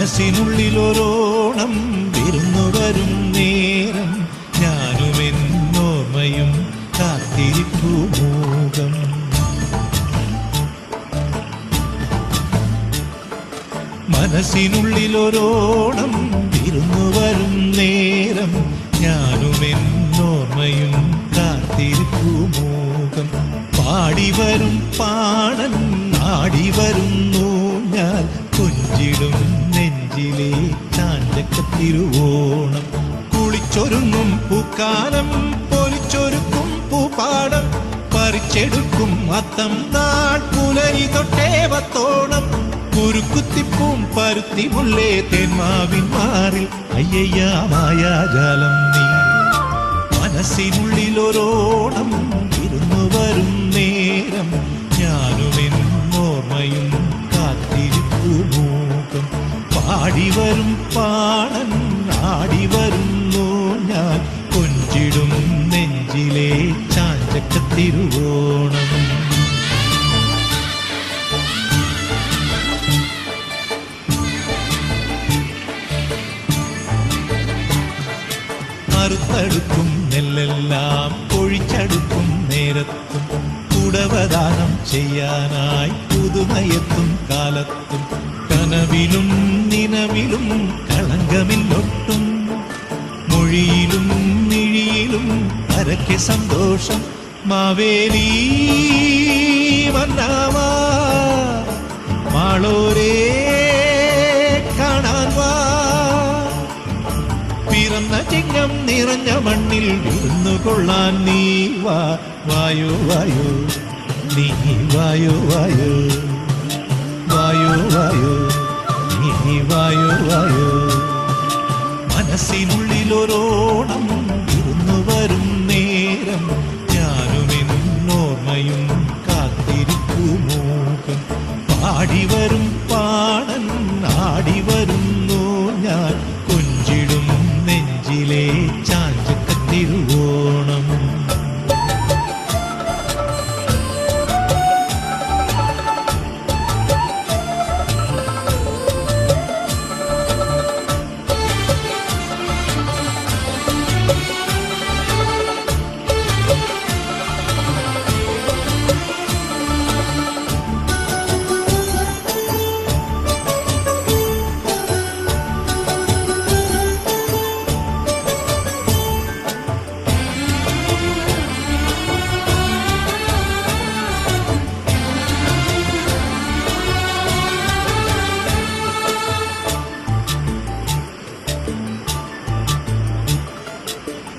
മനസ്സിനുള്ളിലൊരോണം വിരുന്നു വരും നേരം ഞാനും എന്നോർമ്മയും കാത്തിരിപ്പു മൂകം. മനസ്സിനുള്ളിലൊരോണം വിരുന്നു വരും നേരം ഞാനും എന്നോർമ്മയും കാത്തിരിപ്പു മൂകം. പാടിവരും പാടൻ ആടിവരുന്നു ഞാൻ കൊഞ്ചിടും നെഞ്ചിലെ ചാഞ്ചക്കത്തിരുവോണം. കുളിച്ചൊരുങ്ങും പൂക്കാലം പൊലിച്ചൊരുക്കും പൂപ്പാടം പറിച്ചെടുക്കും അത്തം നാൾ പുലരി തൊട്ടേവത്തോണം. കുരുക്കുത്തിപ്പൂം പരുത്തി മുല്ലേ തേന്മാവിൻ മാറിൽ അയ്യയ്യ മായാജാലം നീ. മനസ്സിനുള്ളിലൊരോണം ഇരുന്നു വരും നേരം ഞാനും എന്നോർമ്മയും കാത്തിരിപ്പു മൂകം. പാടിവരും പാടൻ ആടിവരുന്നു ഞാൻ കൊഞ്ചിടും നെഞ്ചിലെ ചാഞ്ചക്കത്തിരുവോണം. മറുത്തടുക്കും നെല്ലെല്ലാം പൊഴിച്ചടുക്കും നേരത്തും കുടവദാനം ചെയ്യാനായി പുതുമയത്തും കാലത്തും കനവിലും നിലവിലും കളങ്കമില്ലൊട്ടും. മൊഴിയിലും മിഴിയിലും പരക്കെ സന്തോഷം. മാവേലി വന്നാവാ മാളോരേ കാണാൻ വാ. പിറന്ന ചിങ്ങം നിറഞ്ഞ മണ്ണിൽ വിരുന്നു കൊള്ളാൻ നീ വാ. വായോ വായോ നീ വായോ വായോ വായോ വായോ നീ വായോ വായോ. മനസ്സിനുള്ളിലൊരോണം ഇരുന്നു വരും നേരം ഞാനും എന്നോർമ്മയും കാത്തിരിപ്പു മൂകം. പാടിവരും പാടൻ ആടിവരുന്നു ഞാൻ കൊഞ്ചിടും നെഞ്ചിലെ ചാഞ്ചക്കത്തിരുവോണം.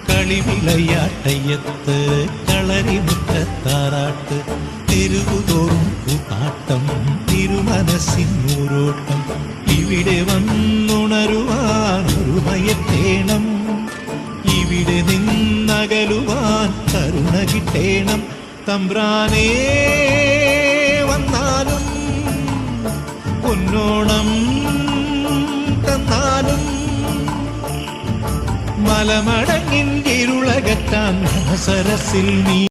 കളിവിളയാട്ടയ്യത്ത് കളരിമുറ്റത്താറാട്ട് തെരുവുതോറും കൂത്താട്ടം തിരുമനസ്സിൻ നൂറോട്ടം. ഇവിടെ വന്നുണരുവാൻ ഒരുമയത്തേണം, ഇവിടെ നിന്നകലുവാൻ കരുണ കിട്ടേണം. തമ്പ്രാനേ വന്നാലും പൊന്നോണം തന്നാലും മലമടങ്ങിൻ ഇരുളകറ്റാൻ സരസിൽ നീ